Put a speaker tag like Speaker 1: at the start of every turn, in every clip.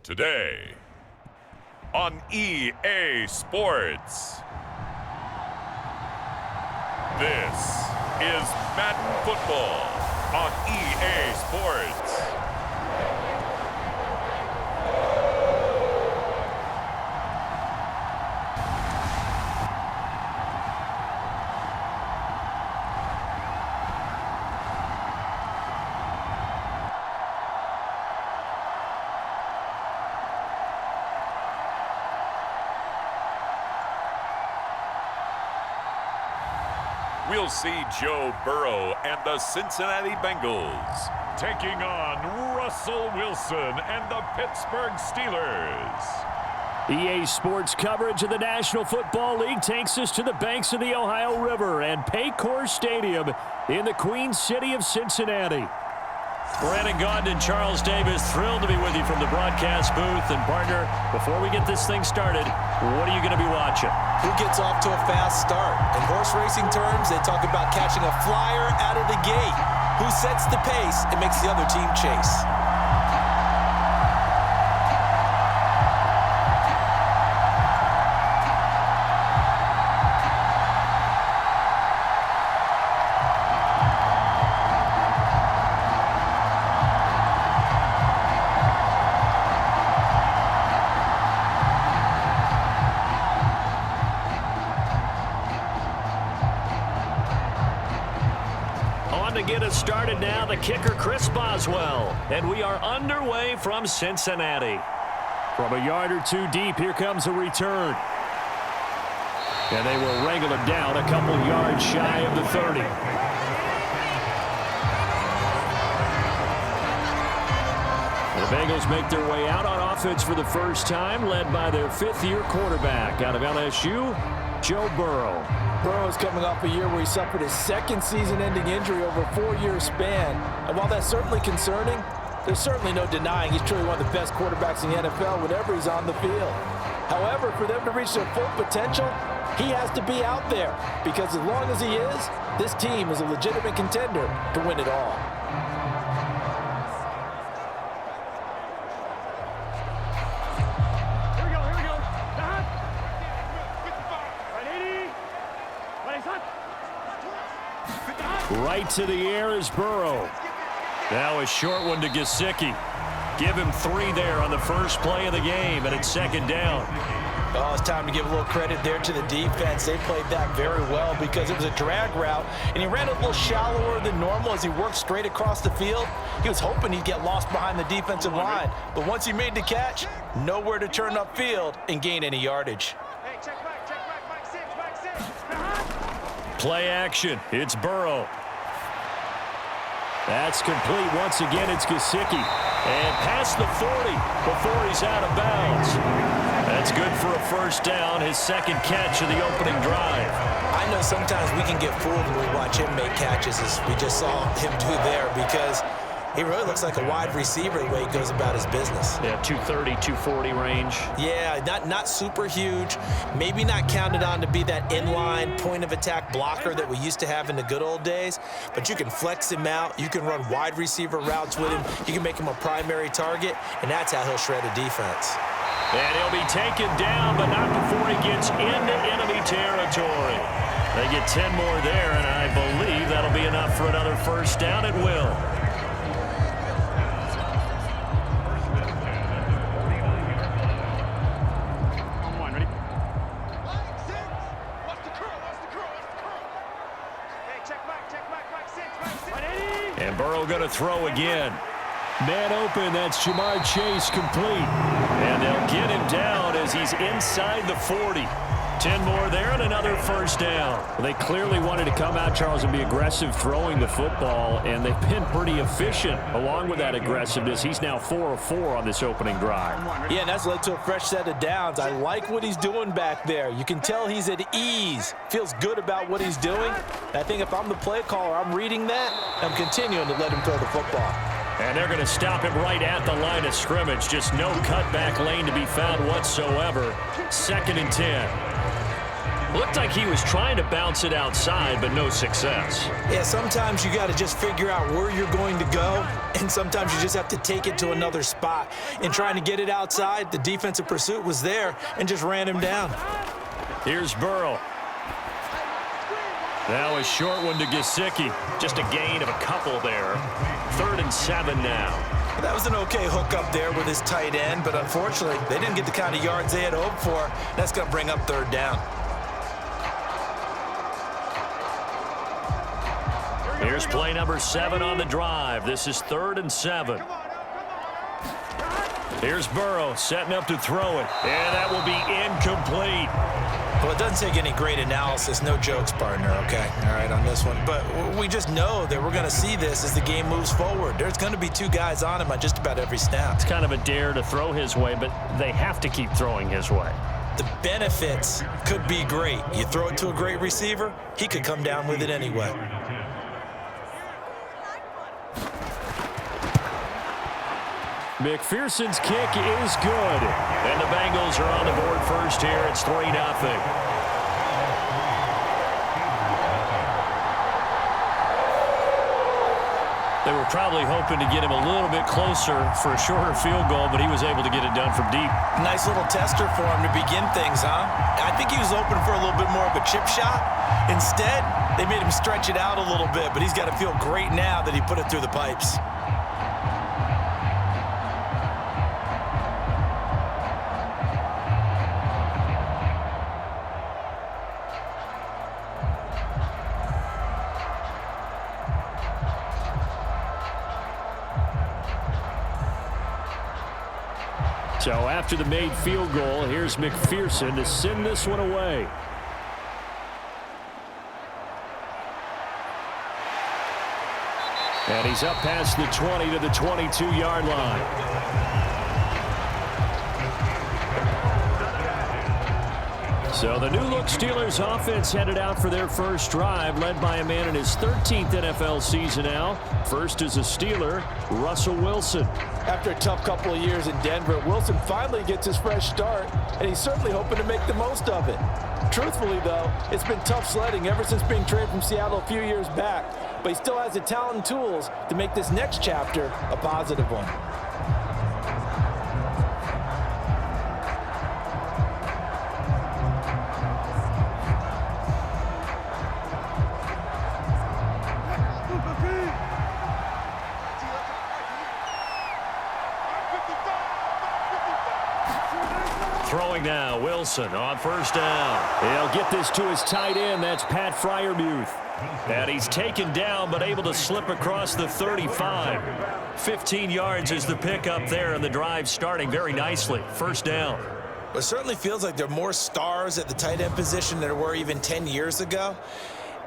Speaker 1: Today on EA Sports. This is Madden Football on EA Sports. We'll see Joe Burrow and the Cincinnati Bengals taking on Russell Wilson and the Pittsburgh Steelers.
Speaker 2: EA Sports coverage of the National Football League takes us to the banks of the Ohio River and Paycor Stadium in the Queen City of Cincinnati. Brandon Gaudin and Charles Davis, thrilled to be with you from the broadcast booth. And partner, before we get this thing started, what are you going to be watching?
Speaker 3: Who gets off to a fast start? In horse racing terms, they talk about catching a flyer out of the gate. Who sets the pace and makes the other team chase?
Speaker 2: To get us started now, the kicker, Chris Boswell. And we are underway from Cincinnati. From a yard or two deep, here comes a return. And they will wrangle him down a couple yards shy of the 30. The Bengals make their way out on offense for the first time, led by their fifth-year quarterback out of LSU, Joe Burrow.
Speaker 3: Burrow is coming off a year where he suffered his second season-ending injury over a 4-year span. And while that's certainly concerning, there's certainly no denying he's truly one of the best quarterbacks in the NFL whenever he's on the field. However, for them to reach their full potential, he has to be out there. Because as long as he is, this team is a legitimate contender to win it all.
Speaker 2: Right to the air is Burrow. Now a short one to Gesicki. Give him 3 there on the first play of the game, and it's second down.
Speaker 3: Oh, it's time to give a little credit there to the defense. They played that very well because it was a drag route, and he ran a little shallower than normal as he worked straight across the field. He was hoping he'd get lost behind the defensive line, but once he made the catch, nowhere to turn upfield and gain any yardage.
Speaker 4: Hey, check back, back six.
Speaker 2: Play action. It's Burrow. That's complete. Once again, it's Gesicki. And past the 40 before he's out of bounds. That's good for a first down, his second catch of the opening drive.
Speaker 3: I know sometimes we can get fooled when we watch him make catches, as we just saw him do there, because he really looks like a wide receiver the way he goes about his business.
Speaker 2: Yeah, 230, 240 range.
Speaker 3: Yeah, not super huge. Maybe not counted on to be that inline point-of-attack blocker that we used to have in the good old days. But you can flex him out. You can run wide receiver routes with him. You can make him a primary target, and that's how he'll shred a defense.
Speaker 2: And he'll be taken down, but not before he gets into enemy territory. They get 10 more there, and I believe that'll be enough for another first down. It will. And Burrow going to throw again. Man open, that's Jamar Chase complete. And they'll get him down as he's inside the 40. 10 more there and another first down. Well, they clearly wanted to come out, Charles, and be aggressive throwing the football, and they've been pretty efficient along with that aggressiveness. He's now 4 of 4 on this opening drive.
Speaker 3: Yeah, and that's led to a fresh set of downs. I like what he's doing back there. You can tell he's at ease, feels good about what he's doing. I think if I'm the play caller, I'm reading that, I'm continuing to let him throw the football.
Speaker 2: And they're going to stop him right at the line of scrimmage. Just no cutback lane to be found whatsoever. 2nd and 10. Looked like he was trying to bounce it outside, but no success.
Speaker 3: Yeah, sometimes you got to just figure out where you're going to go, and sometimes you just have to take it to another spot. In trying to get it outside, the defensive pursuit was there and just ran him down.
Speaker 2: Here's Burrow. Now a short one to Gesicki. Just a gain of a couple there. 3rd and 7 now.
Speaker 3: That was an okay hook up there with his tight end, but unfortunately, they didn't get the kind of yards they had hoped for. That's going to bring up 3rd down.
Speaker 2: Here's play number 7 on the drive. This is 3rd and 7. Here's Burrow setting up to throw it, and that will be incomplete.
Speaker 3: Well, it doesn't take any great analysis. No jokes, partner, okay? All right, on this one. But we just know that we're going to see this as the game moves forward. There's going to be 2 guys on him on just about every snap.
Speaker 2: It's kind of a dare to throw his way, but they have to keep throwing his way.
Speaker 3: The benefits could be great. You throw it to a great receiver, he could come down with it anyway.
Speaker 2: McPherson's kick is good. And the Bengals are on the board first here. It's 3-0. They were probably hoping to get him a little bit closer for a shorter field goal, but he was able to get it done from deep.
Speaker 3: Nice little tester for him to begin things, huh? I think he was open for a little bit more of a chip shot. Instead, they made him stretch it out a little bit, but he's got to feel great now that he put it through the pipes.
Speaker 2: So after the made field goal, here's McPherson to send this one away. And he's up past the 20 to the 22-yard line. So the new-look Steelers offense headed out for their first drive, led by a man in his 13th NFL season now. First is a Steeler, Russell Wilson.
Speaker 3: After a tough couple of years in Denver, Wilson finally gets his fresh start, and he's certainly hoping to make the most of it. Truthfully, though, it's been tough sledding ever since being traded from Seattle a few years back, but he still has the talent and tools to make this next chapter a positive one.
Speaker 2: Throwing now, Wilson on first down. He'll get this to his tight end. That's Pat Freiermuth. And he's taken down, but able to slip across the 35. 15 yards is the pickup there, and the drive starting very nicely. First down.
Speaker 3: It certainly feels like there are more stars at the tight end position than there were even 10 years ago.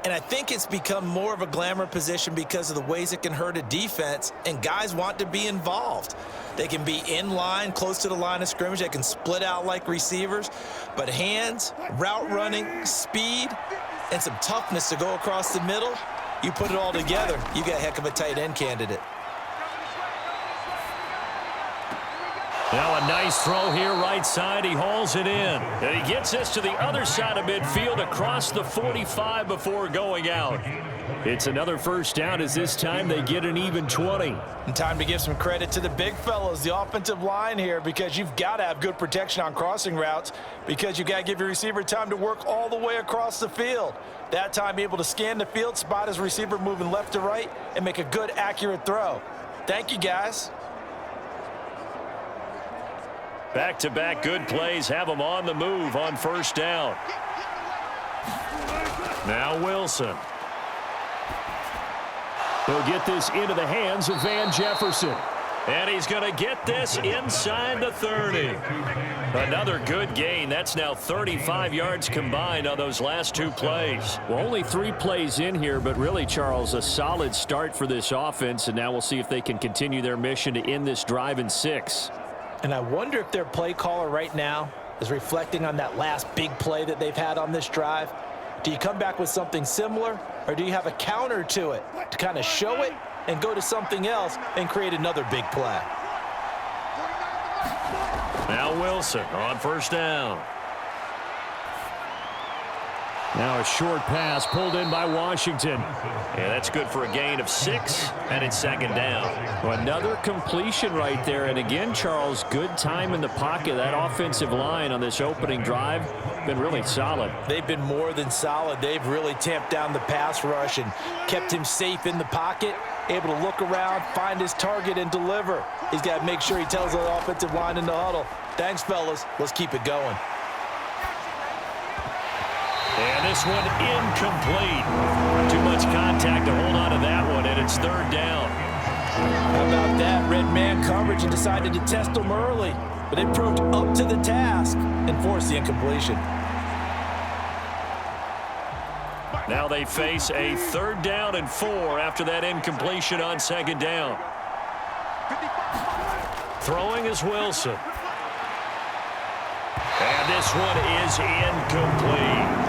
Speaker 3: And I think it's become more of a glamour position because of the ways it can hurt a defense, and guys want to be involved. They can be in line, close to the line of scrimmage. They can split out like receivers. But hands, route running, speed, and some toughness to go across the middle, you put it all together, you got a heck of a tight end candidate.
Speaker 2: Now a nice throw here right side. He hauls it in. And he gets this to the other side of midfield across the 45 before going out. It's another first down as this time they get an even 20.
Speaker 3: And time to give some credit to the big fellas, the offensive line here, because you've got to have good protection on crossing routes because you've got to give your receiver time to work all the way across the field. That time able to scan the field, spot his receiver moving left to right, and make a good, accurate throw. Thank you, guys.
Speaker 2: Back-to-back good plays have them on the move on first down. Now Wilson. He'll get this into the hands of Van Jefferson. And he's going to get this inside the 30. Another good gain. That's now 35 yards combined on those last 2 plays. Well, only 3 plays in here, but really, Charles, a solid start for this offense. And now we'll see if they can continue their mission to end this drive in 6.
Speaker 3: And I wonder if their play caller right now is reflecting on that last big play that they've had on this drive. Do you come back with something similar, or do you have a counter to it to kind of show it and go to something else and create another big play?
Speaker 2: Now Wilson on first down. Now a short pass pulled in by Washington. And that's good for a gain of 6, and it's second down.
Speaker 3: Well, another completion right there. And again, Charles, good time in the pocket. That offensive line on this opening drive been really solid. They've been more than solid. They've really tamped down the pass rush and kept him safe in the pocket, able to look around, find his target, and deliver. He's got to make sure he tells the offensive line in the huddle, thanks, fellas. Let's keep it going.
Speaker 2: And this one incomplete. Too much contact to hold on to that one, and it's third down.
Speaker 3: How about that? Red man coverage and decided to test them early, but they proved up to the task and forced the incompletion.
Speaker 2: Now they face a 3rd down and 4 after that incompletion on 2nd down. Throwing is Wilson. And this one is incomplete.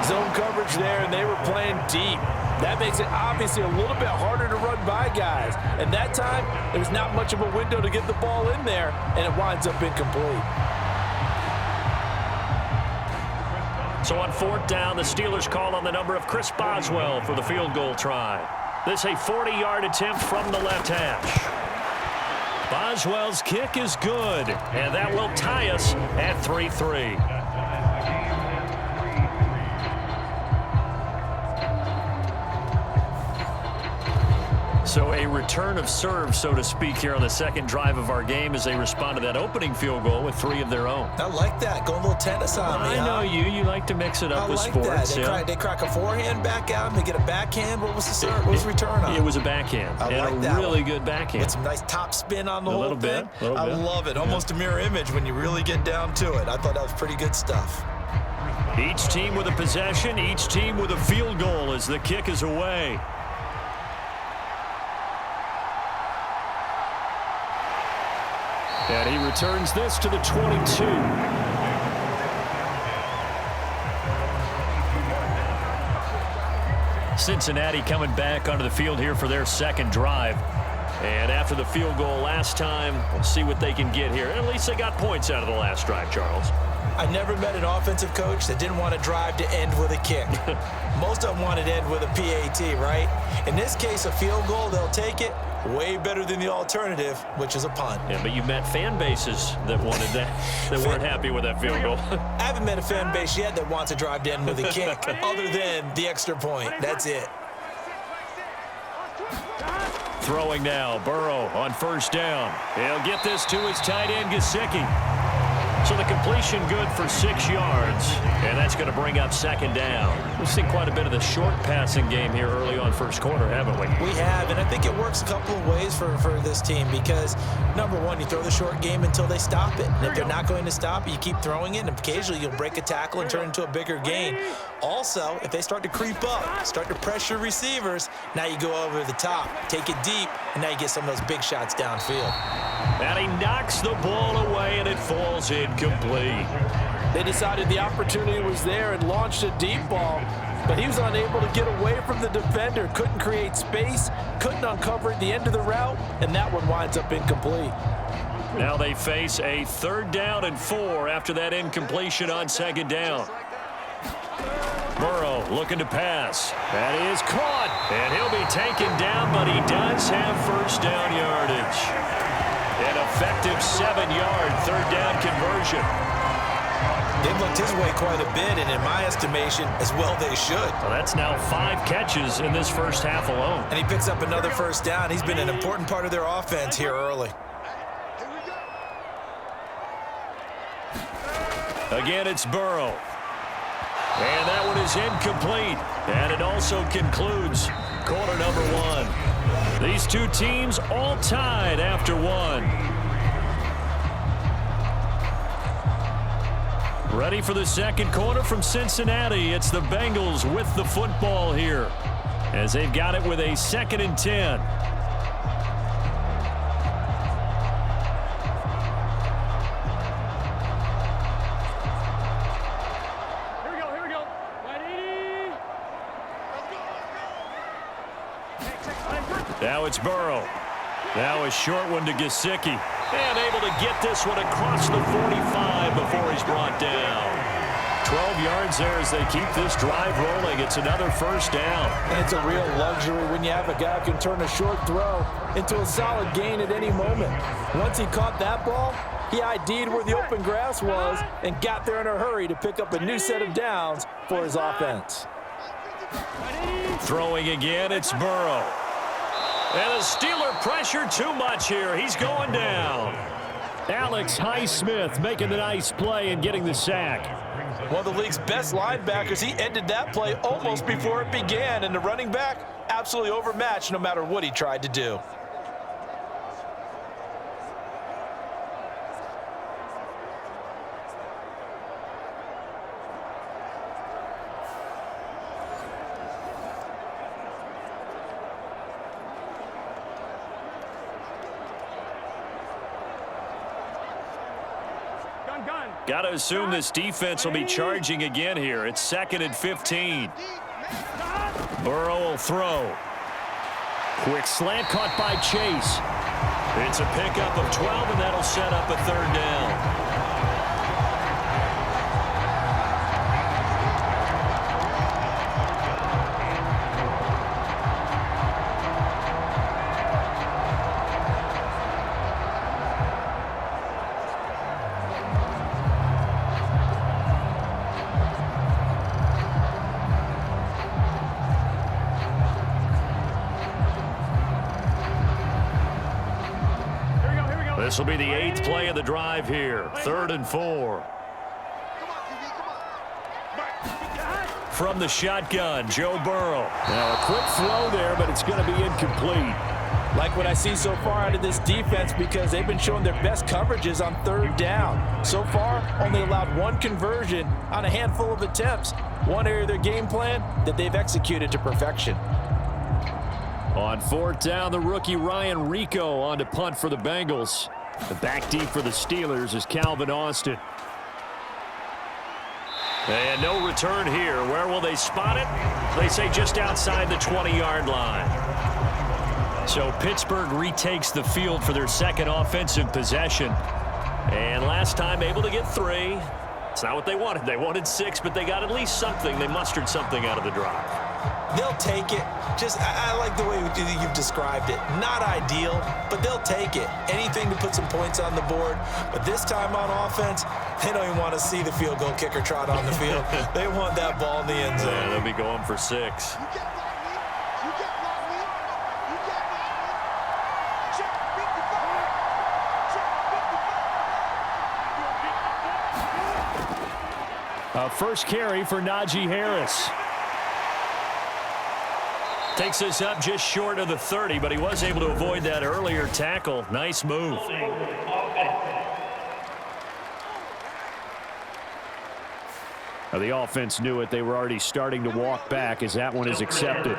Speaker 3: Zone coverage there, and they were playing deep. That makes it obviously a little bit harder to run by guys. And that time, there was not much of a window to get the ball in there, and it winds up incomplete.
Speaker 2: So on 4th down, the Steelers call on the number of Chris Boswell for the field goal try. This a 40-yard attempt from the left hash. Boswell's kick is good, and that will tie us at 3-3. So a return of serve, so to speak, here on the second drive of our game as they respond to that opening field goal with 3 of their own.
Speaker 3: I like that. Going a little tennis on me.
Speaker 2: I know you like to mix it up with sports.
Speaker 3: They crack a forehand back out and they get a backhand. What was the serve? What was the return on?
Speaker 2: It was a backhand.
Speaker 3: I like
Speaker 2: a
Speaker 3: that
Speaker 2: really
Speaker 3: one.
Speaker 2: Good backhand.
Speaker 3: With some nice top spin on the whole thing.
Speaker 2: A little
Speaker 3: I
Speaker 2: bit.
Speaker 3: love it. Almost a mirror image when you really get down to it. I thought that was pretty good stuff.
Speaker 2: Each team with a possession, each team with a field goal as the kick is away. And he returns this to the 22. Cincinnati coming back onto the field here for their second drive. And after the field goal last time, we'll see what they can get here. At least they got points out of the last drive, Charles.
Speaker 3: I never met an offensive coach that didn't want a drive to end with a kick. Most of them wanted to end with a PAT, right? In this case, a field goal, they'll take it. Way better than the alternative, which is a punt.
Speaker 2: Yeah, but you met fan bases that wanted that, that weren't happy with that field goal.
Speaker 3: I haven't met a fan base yet that wants a drive to end with a kick, other than the extra point. That's it.
Speaker 2: Throwing now, Burrow on 1st down. He'll get this to his tight end, Gesicki. So the completion good for 6 yards, and that's going to bring up 2nd down. We've seen quite a bit of the short passing game here early on first quarter, haven't we?
Speaker 3: We have, and I think it works a couple of ways for this team because, number one, you throw the short game until they stop it. And if they're not going to stop it, you keep throwing it, and occasionally you'll break a tackle and turn it into a bigger gain. Also, if they start to creep up, start to pressure receivers, now you go over the top, take it deep, and now you get some of those big shots downfield.
Speaker 2: And he knocks the ball away, and it falls incomplete.
Speaker 3: They decided the opportunity was there and launched a deep ball, but he was unable to get away from the defender, couldn't create space, couldn't uncover at the end of the route, and that one winds up incomplete.
Speaker 2: Now they face a 3rd down and 4 after that incompletion on 2nd down. Burrow looking to pass. That is caught, and he'll be taken down, but he does have 1st down yardage. An effective 7-yard 3rd down conversion.
Speaker 3: They've looked his way quite a bit, and in my estimation, as well they should.
Speaker 2: Well, that's now 5 catches in this first half alone.
Speaker 3: And he picks up another 1st down. He's been an important part of their offense here early.
Speaker 2: Again, it's Burrow. And that one is incomplete. And it also concludes quarter number 1. These two teams all tied after 1. Ready for the second quarter from Cincinnati. It's the Bengals with the football here as they've got it with a 2nd and 10.
Speaker 4: Here we go. Ready?
Speaker 2: Now it's Burrow. Now a short one to Gesicki. And able to get this one across the 45 before he's brought down. 12 yards there as they keep this drive rolling. It's another first down.
Speaker 3: And it's a real luxury when you have a guy who can turn a short throw into a solid gain at any moment. Once he caught that ball, he ID'd where the open grass was and got there in a hurry to pick up a new set of downs for his offense.
Speaker 2: Throwing again, it's Burrow. And the Steeler pressure too much here. He's going down. Alex Highsmith making the nice play and getting the sack.
Speaker 3: One of the league's best linebackers. He ended that play almost before it began, and the running back absolutely overmatched no matter what he tried to do.
Speaker 2: Got to assume this defense will be charging again here. It's 2nd and 15. Burrow will throw. Quick slant caught by Chase. It's a pickup of 12, and that'll set up a 3rd down. This will be the 8th play of the drive here. 3rd and 4. From the shotgun, Joe Burrow.
Speaker 3: Now a quick throw there, but it's going to be incomplete. Like what I see so far out of this defense because they've been showing their best coverages on 3rd down. So far, only allowed 1 conversion on a handful of attempts. One area of their game plan that they've executed to perfection.
Speaker 2: On 4th down, the rookie Ryan Rico on to punt for the Bengals. The back deep for the Steelers is Calvin Austin. And no return here. Where will they spot it? They say just outside the 20-yard line. So Pittsburgh retakes the field for their 2nd offensive possession. And last time able to get 3. It's not what they wanted. They wanted 6, but they got at least something. They mustered something out of the drive.
Speaker 3: They'll take it. I like the way you've described it. Not ideal, but they'll take it. Anything to put some points on the board. But this time on offense, they don't even want to see the field goal kicker trot on the field. They want that ball in the end zone.
Speaker 2: Yeah, they'll be going for 6. First carry for Najee Harris. Takes us up just short of the 30, but he was able to avoid that earlier tackle. Nice move. Now, the offense knew it. They were already starting to walk back as that one is accepted.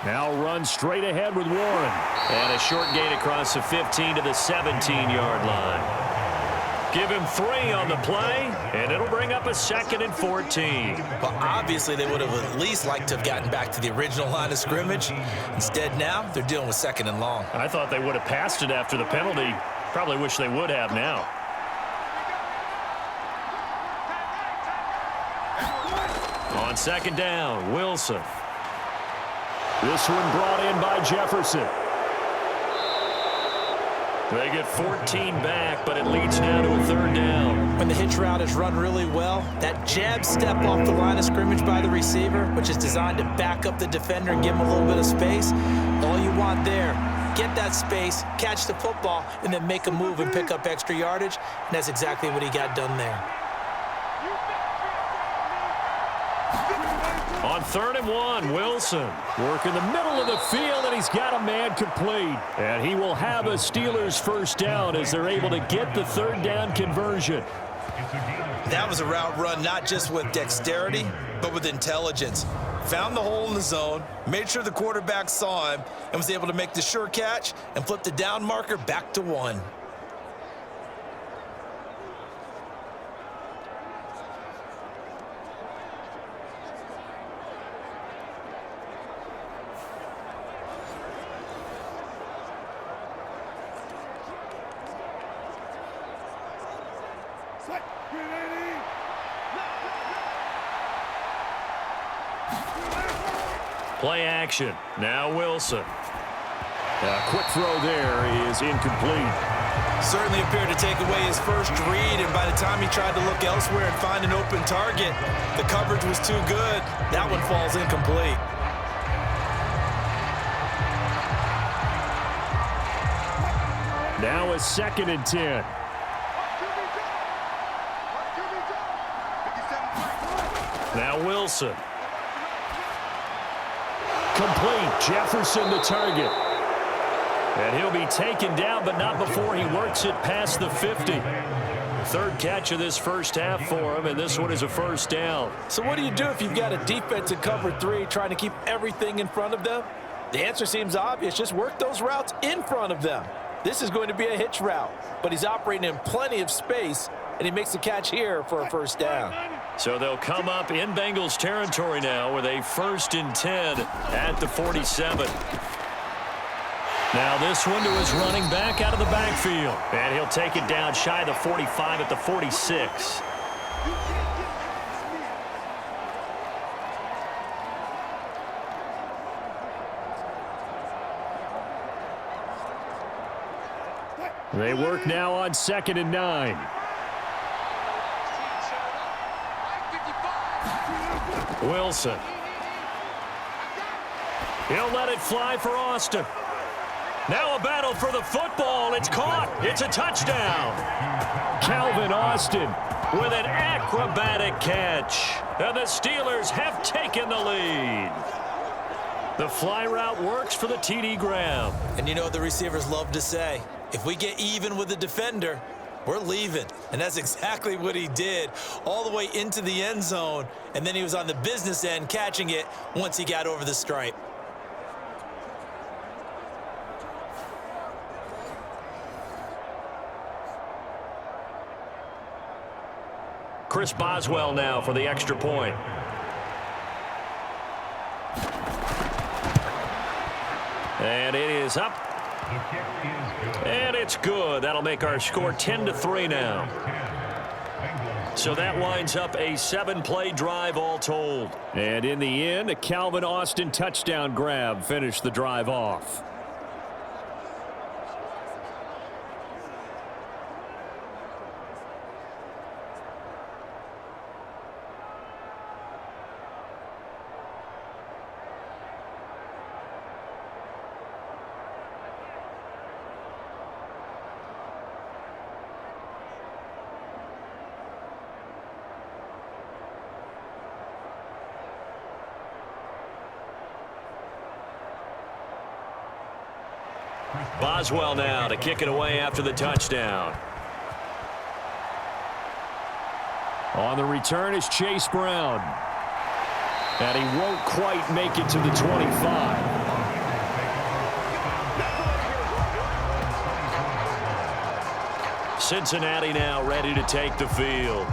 Speaker 2: Now run straight ahead with Warren. And a short gain across the 15 to the 17-yard line. Give him 3 on the play, and it'll bring up a 2nd and 14.
Speaker 3: Well, obviously they would have at least liked to have gotten back to the original line of scrimmage. Instead now, they're dealing with 2nd and long.
Speaker 2: I thought they would have passed it after the penalty. Probably wish they would have now. On 2nd down, Wilson. This one brought in by Jefferson. They get 14 back, but it leads now to a 3rd down.
Speaker 3: When the hitch route is run really well, that jab step off the line of scrimmage by the receiver, which is designed to back up the defender and give him a little bit of space, all you want there, get that space, catch the football, and then make a move and pick up extra yardage, and that's exactly what he got done there.
Speaker 2: On 3rd and 1, Wilson working the middle of the field, and he's got a man complete. And he will have a Steelers first down as they're able to get the 3rd down conversion.
Speaker 3: That was a route run not just with dexterity, but with intelligence. Found the hole in the zone, made sure the quarterback saw him, and was able to make the sure catch and flip the down marker back to 1.
Speaker 2: Play action. Now Wilson. A quick throw there is incomplete.
Speaker 3: Certainly appeared to take away his first read, and by the time he tried to look elsewhere and find an open target, the coverage was too good. That one falls incomplete.
Speaker 2: Now a 2nd and 10. Now Wilson. Complete. Jefferson the target. And he'll be taken down, but not before he works it past the 50. 3rd catch of this first half for him, and this one is a first down.
Speaker 3: So what do you do if you've got a defense in cover 3 trying to keep everything in front of them? The answer seems obvious. Just work those routes in front of them. This is going to be a hitch route, but he's operating in plenty of space, and he makes the catch here for a first down.
Speaker 2: So they'll come up in Bengals territory now with a 1st and 10 at the 47. Now this one to his running back out of the backfield. And he'll take it down shy of the 45 at the 46. They work now on 2nd and 9. Wilson. He'll let it fly for Austin. Now a battle for the football. It's caught. It's a touchdown. Calvin Austin with an acrobatic catch. And the Steelers have taken the lead. The fly route works for the TD grab.
Speaker 3: And you know what the receivers love to say? If we get even with the defender, we're leaving. And that's exactly what he did, all the way into the end zone. And then he was on the business end catching it once he got over the stripe.
Speaker 2: Chris Boswell now for the extra point. And it is up. And it's good. That'll make our score 10-3 now. So that winds up a 7-play drive all told. And in the end, a Calvin Austin touchdown grab finished the drive off. Boswell now to kick it away after the touchdown. On the return is Chase Brown. And he won't quite make it to the 25. Cincinnati now ready to take the field.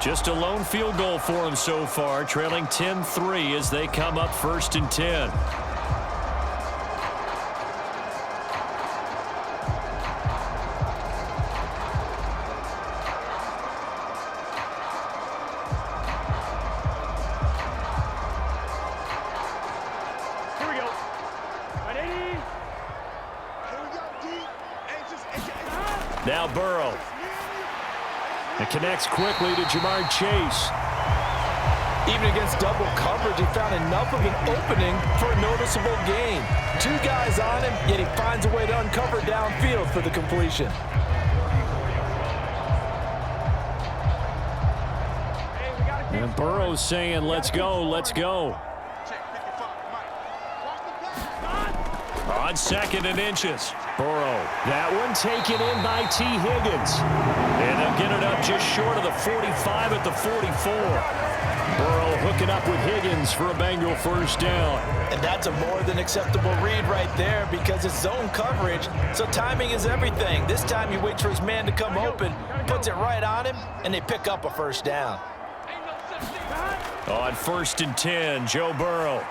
Speaker 2: Just a lone field goal for him so far, trailing 10-3 as they come up 1st and 10. Now Burrow. It connects quickly to Jermaine Chase.
Speaker 3: Even against double coverage, he found enough of an opening for a noticeable gain. 2 guys on him, yet he finds a way to uncover downfield for the completion.
Speaker 2: And Burrow's saying, let's go, let's go. On 2nd and inches. Burrow. That one taken in by T. Higgins. And they'll get it up just short of the 45 at the 44. Burrow hooking up with Higgins for a Bengal first down.
Speaker 3: And that's a more than acceptable read right there because it's zone coverage, so timing is everything. This time he waits for his man to come open, puts it right on him, and they pick up a first down.
Speaker 2: On 1st and 10, Joe Burrow.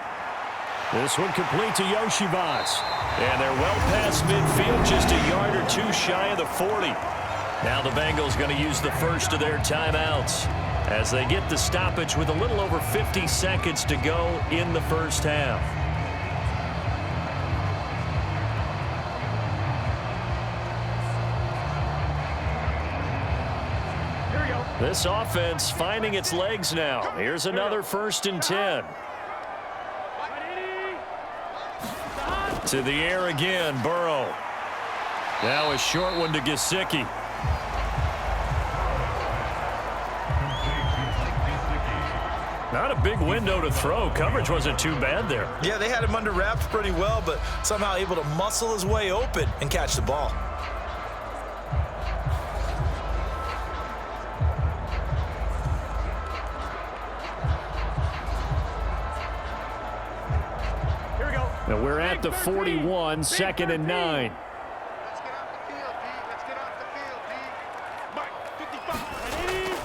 Speaker 2: This one complete to Yoshivas. And they're well past midfield, just a yard or 2 shy of the 40. Now the Bengals going to use the first of their timeouts as they get the stoppage with a little over 50 seconds to go in the first half. This offense finding its legs now. Here's another 1st and 10. To the air again, Burrow. Now a short one to Gesicki. Not a big window to throw. Coverage wasn't too bad there.
Speaker 3: Yeah, they had him under wraps pretty well, but somehow able to muscle his way open and catch the ball.
Speaker 2: Now we're at the 41, 2nd and 9.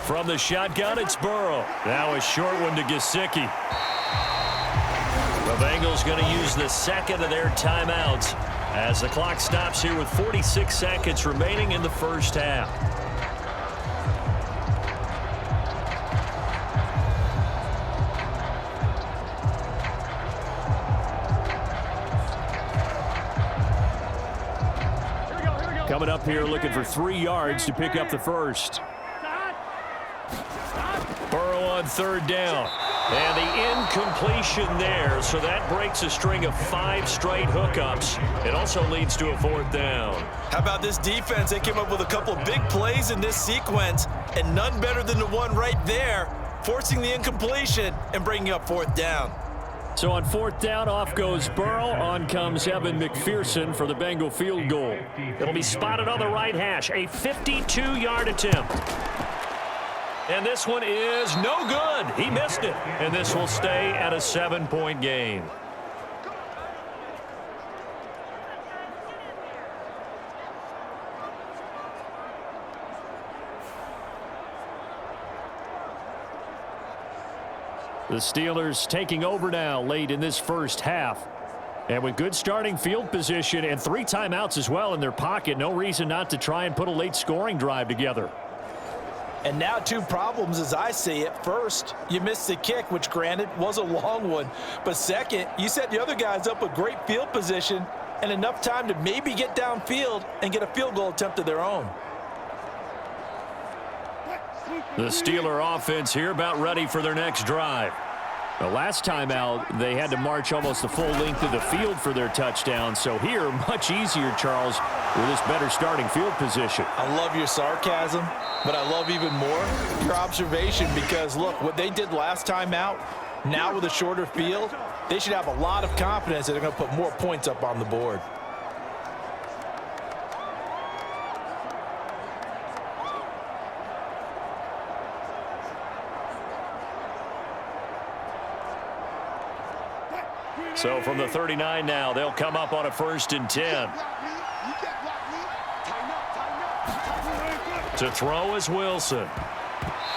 Speaker 2: From the shotgun, it's Burrow. Now a short one to Gesicki. The Bengals going to use the 2nd of their timeouts as the clock stops here with 46 seconds remaining in the first half. Coming up here looking for 3 yards to pick up the first. Burrow on 3rd down. And the incompletion there, so that breaks a string of 5 straight hookups. It also leads to a 4th down.
Speaker 3: How about this defense? They came up with a couple of big plays in this sequence, and none better than the one right there, forcing the incompletion and bringing up 4th down.
Speaker 2: So on 4th down, off goes Burrow. On comes Evan McPherson for the Bengal field goal. It'll be spotted on the right hash. A 52-yard attempt. And this one is no good. He missed it. And this will stay at a 7-point game. The Steelers taking over now late in this first half. And with good starting field position and 3 timeouts as well in their pocket, no reason not to try and put a late scoring drive together.
Speaker 3: And now 2 problems as I see it. First, you missed the kick, which granted was a long one. But second, you set the other guys up with great field position and enough time to maybe get downfield and get a field goal attempt of their own.
Speaker 2: The Steeler offense here about ready for their next drive. The last time out, they had to march almost the full length of the field for their touchdown. So here, much easier, Charles, with this better starting field position.
Speaker 3: I love your sarcasm, but I love even more your observation because, look, what they did last time out, now with a shorter field, they should have a lot of confidence that they're going to put more points up on the board.
Speaker 2: So from the 39 now, they'll come up on a 1st and 10. To throw is Wilson.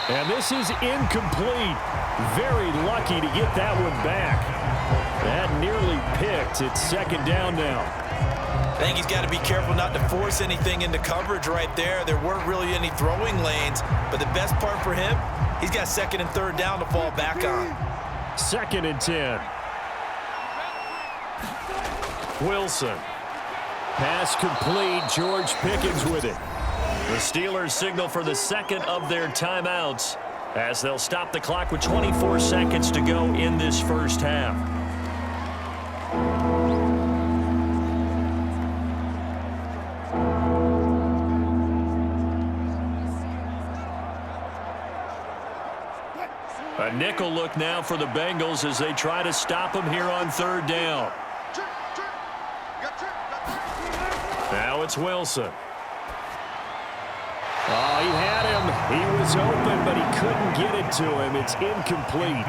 Speaker 2: And this is incomplete. Very lucky to get that one back. That nearly picked. It's 2nd down now.
Speaker 3: I think he's got to be careful not to force anything into coverage right there. There weren't really any throwing lanes, but the best part for him, he's got 2nd and 3rd down to fall back on.
Speaker 2: 2nd and 10. Wilson. Pass complete. George Pickens with it. The Steelers signal for the 2nd of their timeouts as they'll stop the clock with 24 seconds to go in this first half. A nickel look now for the Bengals as they try to stop him here on 3rd down. Now it's Wilson. Oh, he had him. He was open, but he couldn't get it to him. It's incomplete.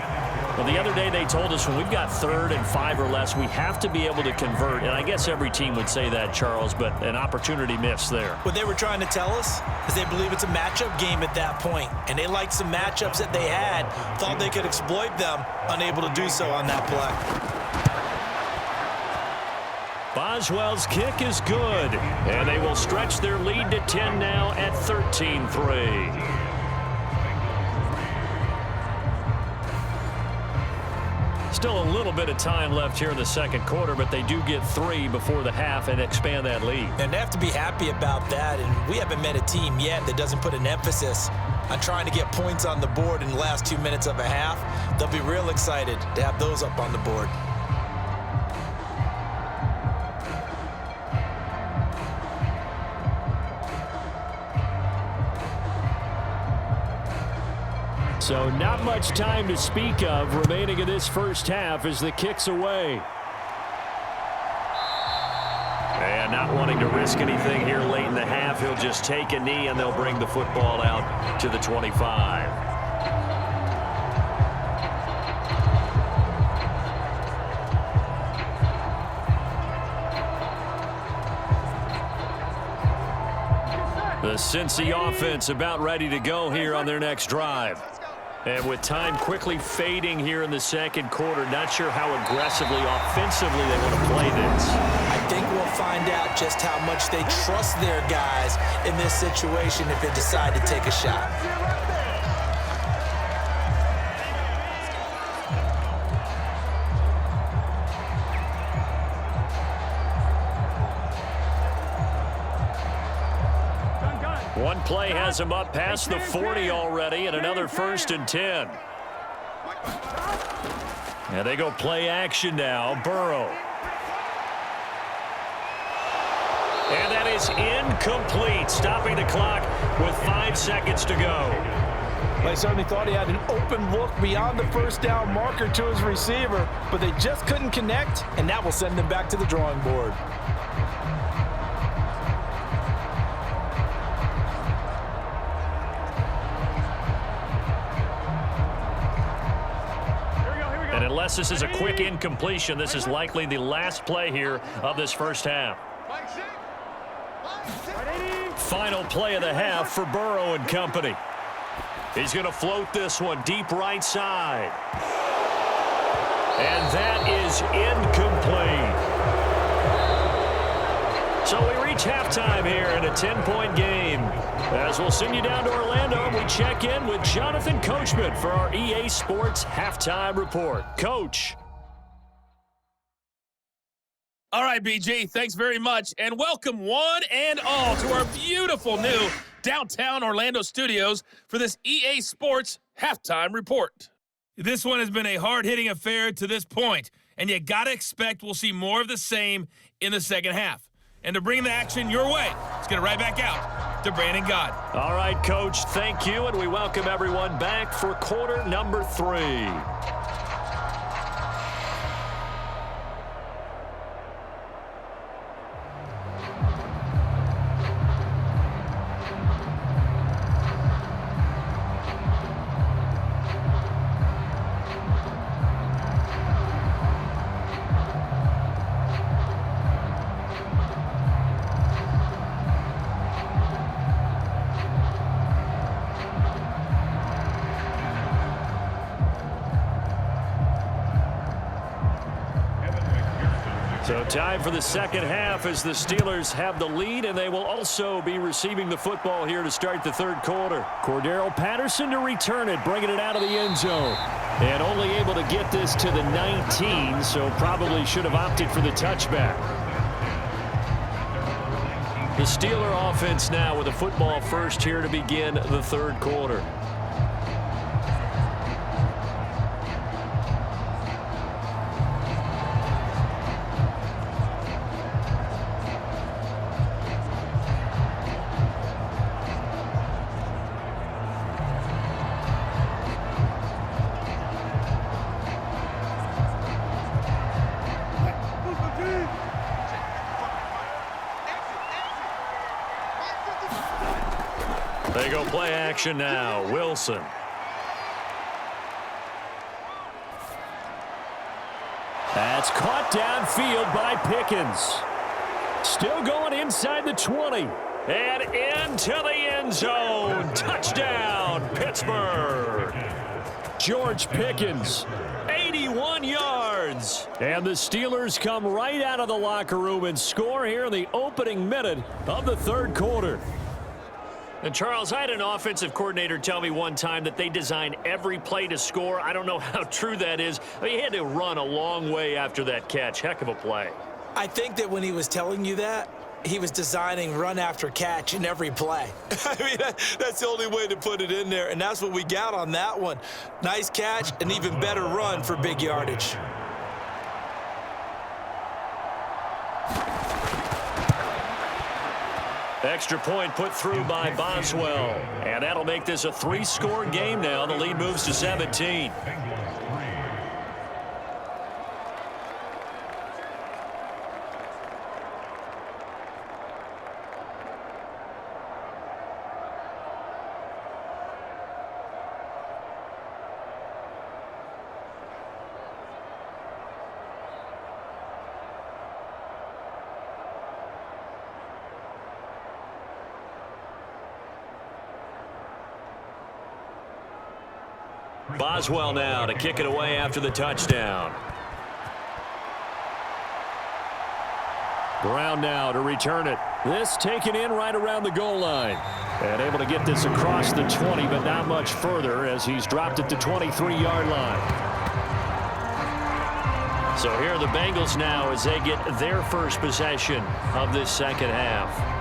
Speaker 2: Well, the other day they told us when we've got 3rd and 5 or less, we have to be able to convert. And I guess every team would say that, Charles, but an opportunity missed there.
Speaker 3: What they were trying to tell us is they believe it's a matchup game at that point. And they liked some matchups that they had, thought they could exploit them, unable to do so on that play.
Speaker 2: Boswell's kick is good, and they will stretch their lead to 10 now at 13-3. Still a little bit of time left here in the second quarter, but they do get 3 before the half and expand that lead.
Speaker 3: And they have to be happy about that, and we haven't met a team yet that doesn't put an emphasis on trying to get points on the board in the last 2 minutes of a half. They'll be real excited to have those up on the board.
Speaker 2: So not much time to speak of remaining in this first half as the kick's away. And not wanting to risk anything here late in the half, he'll just take a knee and they'll bring the football out to the 25. The Cincy offense about ready to go here on their next drive. And with time quickly fading here in the second quarter, not sure how aggressively, offensively they want to play this.
Speaker 3: I think we'll find out just how much they trust their guys in this situation if they decide to take a shot.
Speaker 2: One play has him up past the 40 already, and another 1st and 10. And they go play action now. Burrow. And that is incomplete, stopping the clock with 5 seconds to go.
Speaker 3: They certainly thought he had an open look beyond the first down marker to his receiver, but they just couldn't connect, and that will send them back to the drawing board.
Speaker 2: And unless this is a quick incompletion, this is likely the last play here of this first half. Final play of the half for Burrow and company. He's going to float this one deep right side. And that is incomplete. So we reach halftime here in a 10-point game. As we'll send you down to Orlando, we check in with Jonathan Coachman for our EA Sports Halftime Report. Coach.
Speaker 5: All right, BG, thanks very much, and welcome one and all to our beautiful new downtown Orlando studios for this EA Sports Halftime Report. This one has been a hard-hitting affair to this point, and you got to expect we'll see more of the same in the second half. And to bring the action your way, let's get it right back out to Brandon God.
Speaker 2: All right, Coach, thank you, and we welcome everyone back for quarter number 3. So time for the second half as the Steelers have the lead, and they will also be receiving the football here to start the third quarter. Cordero Patterson to return it, bringing it out of the end zone. And only able to get this to the 19, so probably should have opted for the touchback. The Steeler offense now with a football first here to begin the third quarter. They go play action now. Wilson. That's caught downfield by Pickens. Still going inside the 20. And into the end zone. Touchdown, Pittsburgh. George Pickens. 80 81 yards. And the Steelers come right out of the locker room and score here in the opening minute of the third quarter. And Charles, I had an offensive coordinator tell me one time that they design every play to score. I don't know how true that is. He had to run a long way after that catch. Heck of a play.
Speaker 3: I think that when he was telling you that, he was designing run after catch in every play. I mean, that's the only way to put it in there, and that's what we got on that one. Nice catch, an even better run for big yardage.
Speaker 2: Extra point put through by Boswell. And that'll make this a 3-score game now. The lead moves to 17. Boswell now to kick it away after the touchdown. Brown now to return it. This taken in right around the goal line. And able to get this across the 20, but not much further as he's dropped at the 23-yard line. So here are the Bengals now as they get their first possession of this second half.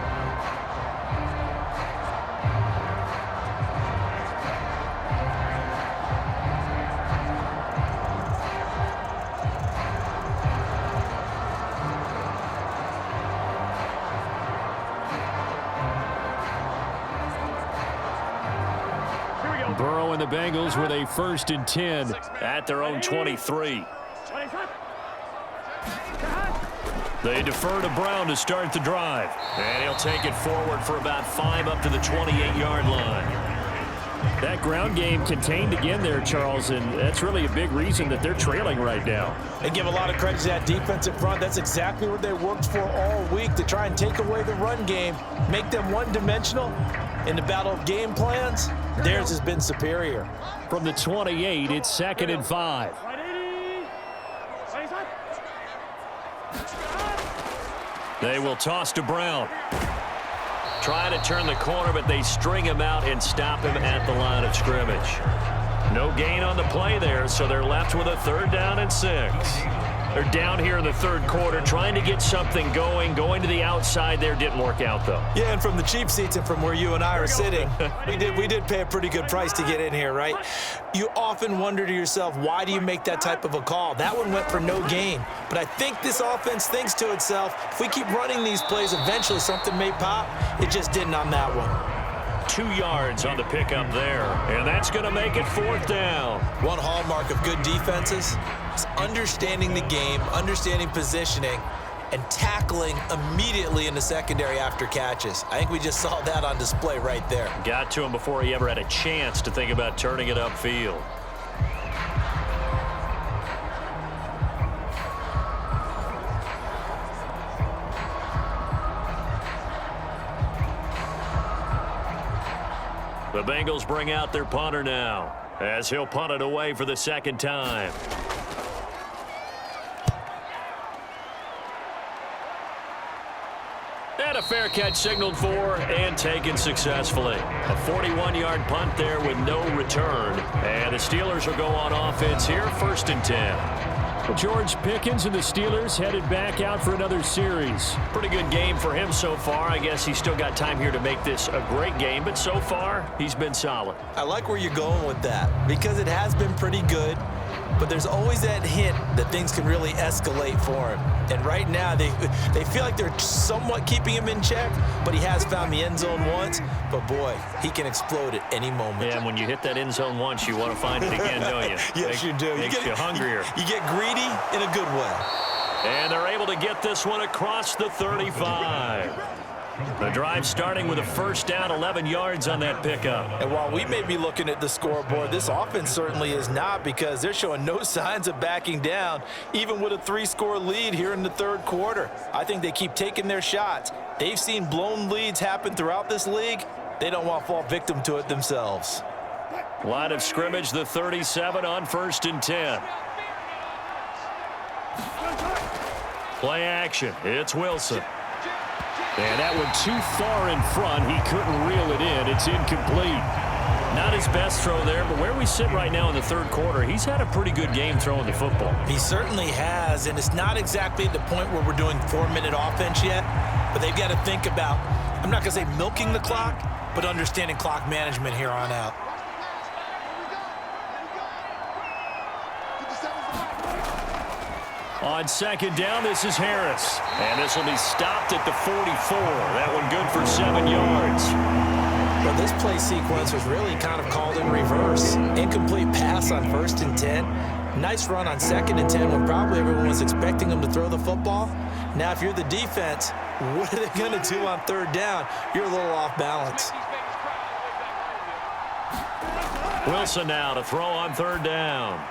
Speaker 2: Burrow and the Bengals with a 1st and 10 at their own 23. They defer to Brown to start the drive. And he'll take it forward for about 5 up to the 28-yard line. That ground game contained again there, Charles, and that's really a big reason that they're trailing right now.
Speaker 3: They give a lot of credit to that defensive front. That's exactly what they worked for all week, to try and take away the run game, make them one-dimensional. In the battle of game plans, theirs has been superior.
Speaker 2: From the 28, it's 2nd and 5. They will toss to Brown. Trying to turn the corner, but they string him out and stop him at the line of scrimmage. No gain on the play there, so they're left with a 3rd down and 6. They're down here in the third quarter, trying to get something going. Going to the outside there didn't work out, though.
Speaker 3: Yeah, and from the cheap seats and from where you and I are sitting, we did pay a pretty good price to get in here, right? You often wonder to yourself, why do you make that type of a call? That one went for no gain. But I think this offense thinks to itself, if we keep running these plays, eventually something may pop. It just didn't on that one.
Speaker 2: 2 yards on the pickup there, and that's going to make it 4th down.
Speaker 3: One hallmark of good defenses is understanding the game, understanding positioning, and tackling immediately in the secondary after catches. I think we just saw that on display right there.
Speaker 2: Got to him before he ever had a chance to think about turning it upfield. The Bengals bring out their punter now, as he'll punt it away for the 2nd time. And a fair catch signaled for and taken successfully. A 41-yard punt there with no return. And the Steelers will go on offense here, 1st and 10. George Pickens and the Steelers headed back out for another series. Pretty good game for him so far. I guess he's still got time here to make this a great game, but so far, he's been solid.
Speaker 3: I like where you're going with that, because it has been pretty good, but there's always that hint that things can really escalate for him. And right now, they feel like they're somewhat keeping him in check, but he has found the end zone once. But, boy, he can explode at any moment.
Speaker 2: Yeah, and when you hit that end zone once, you want to find it again, don't you?
Speaker 3: Yes, you do.
Speaker 2: Makes you hungrier.
Speaker 3: You get greedy in a good way.
Speaker 2: And they're able to get this one across the 35. The drive starting with a 1st down, 11 yards on that pickup.
Speaker 3: And while we may be looking at the scoreboard, this offense certainly is not, because they're showing no signs of backing down, even with a 3-score lead here in the third quarter. I think they keep taking their shots. They've seen blown leads happen throughout this league. They don't want to fall victim to it themselves.
Speaker 2: Line of scrimmage, the 37 on 1st and 10. Play action. It's Wilson. And that one too far in front. He couldn't reel it in. It's incomplete. Not his best throw there, but where we sit right now in the third quarter, he's had a pretty good game throwing the football.
Speaker 3: He certainly has, and it's not exactly at the point where we're doing 4-minute offense yet, but they've got to think about, I'm not going to say milking the clock, but understanding clock management here on out.
Speaker 2: On second down, this is Harris. And this will be stopped at the 44. That one good for 7 yards.
Speaker 3: Well, this play sequence was really kind of called in reverse. Incomplete pass on 1st and 10. Nice run on 2nd and 10 when probably everyone was expecting him to throw the football. Now, if you're the defense, what are they going to do on 3rd down? You're a little off balance.
Speaker 2: Wilson now to throw on 3rd down.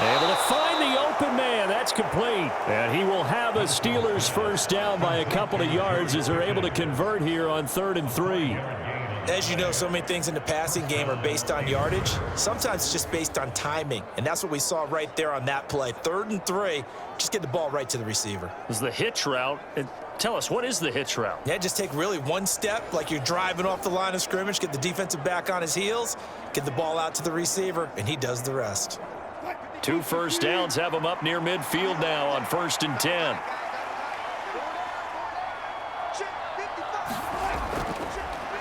Speaker 2: Able to find the open man. That's complete. And he will have a Steelers first down by a couple of yards as they're able to convert here on 3rd and 3.
Speaker 3: As you know, so many things in the passing game are based on yardage. Sometimes it's just based on timing, and that's what we saw right there on that play. 3rd and 3, just get the ball right to the receiver.
Speaker 2: This is the hitch route. Tell us, what is the hitch route?
Speaker 3: Yeah, just take really one step, like you're driving off the line of scrimmage, get the defensive back on his heels, get the ball out to the receiver, and he does the rest.
Speaker 2: 2 first downs have him up near midfield now on 1st and 10.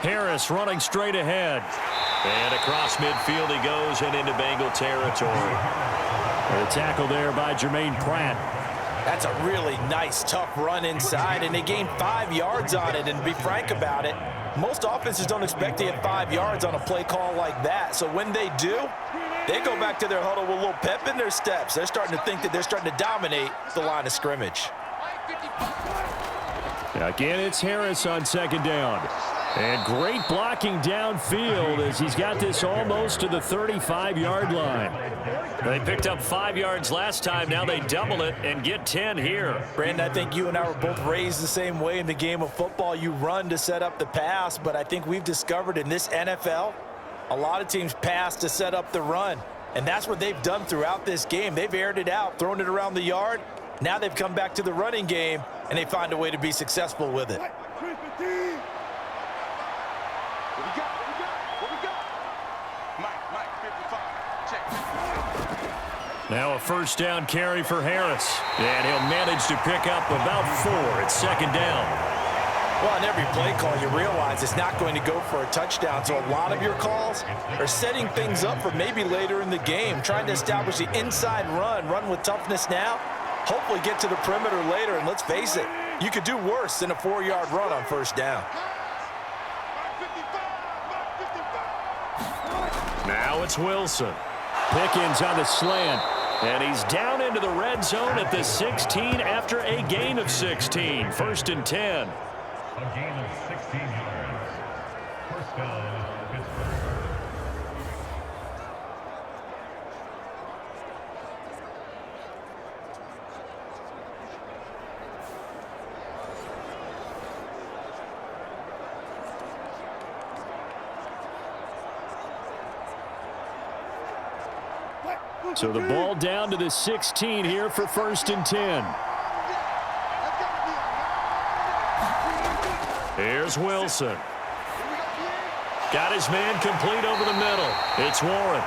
Speaker 2: Harris running straight ahead. And across midfield he goes and into Bengal territory. The tackle there by Jermaine Pratt.
Speaker 3: That's a really nice, tough run inside, and they gained 5 yards on it. And to be frank about it, most offenses don't expect to get 5 yards on a play call like that. So when they do, they go back to their huddle with a little pep in their steps. They're starting to think that they're starting to dominate the line of scrimmage.
Speaker 2: Again, it's Harris on 2nd down. And great blocking downfield as he's got this almost to the 35-yard line. They picked up 5 yards last time. Now they double it and get 10 here.
Speaker 3: Brandon, I think you and I were both raised the same way in the game of football. You run to set up the pass, but I think we've discovered in this NFL, a lot of teams pass to set up the run. And that's what they've done throughout this game. They've aired it out, thrown it around the yard. Now they've come back to the running game, and they find a way to be successful with it.
Speaker 2: Now a first down carry for Harris. And he'll manage to pick up about 4 at 2nd down.
Speaker 3: Well, on every play call, you realize it's not going to go for a touchdown. So a lot of your calls are setting things up for maybe later in the game, trying to establish the inside run with toughness now, hopefully get to the perimeter later. And let's face it, you could do worse than a 4-yard run on 1st down.
Speaker 2: Now it's Wilson. Pickens on the slant. And he's down into the red zone at the 16 after a gain of 16. 1st and 10.
Speaker 4: A gain of 16 yards. First down, Pittsburgh.
Speaker 2: So the ball down to the 16 here for 1st and 10. Here's Wilson. Got his man complete over the middle. It's Warren.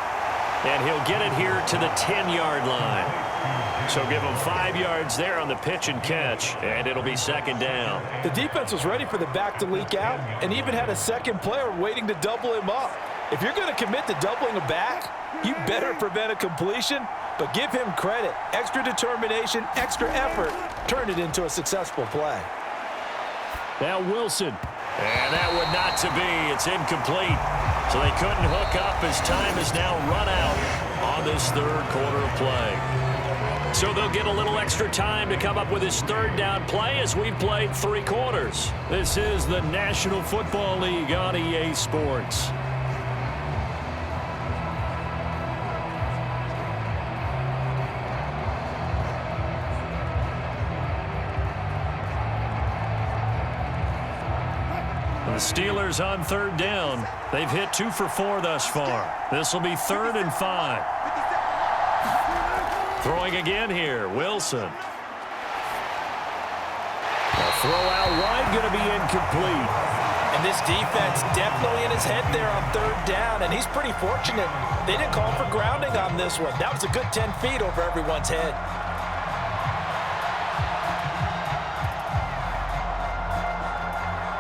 Speaker 2: And he'll get it here to the 10-yard line. So give him 5 yards there on the pitch and catch, and it'll be 2nd down.
Speaker 3: The defense was ready for the back to leak out and even had a second player waiting to double him up. If you're going to commit to doubling a back, you better prevent a completion, but give him credit. Extra determination, extra effort, turned it into a successful play.
Speaker 2: Now Wilson. And that would not to be. It's incomplete. So they couldn't hook up as time is now run out on this 3rd quarter of play. So they'll get a little extra time to come up with his 3rd down play as we've played 3 quarters. This is the National Football League on EA Sports. The Steelers on 3rd down. They've hit 2 for 4 thus far. This will be 3rd and 5. Throwing again here, Wilson. Throw out wide, going to be incomplete.
Speaker 3: And this defense definitely in his head there on third down, and he's pretty fortunate. They didn't call for grounding on this one. That was a good 10 feet over everyone's head.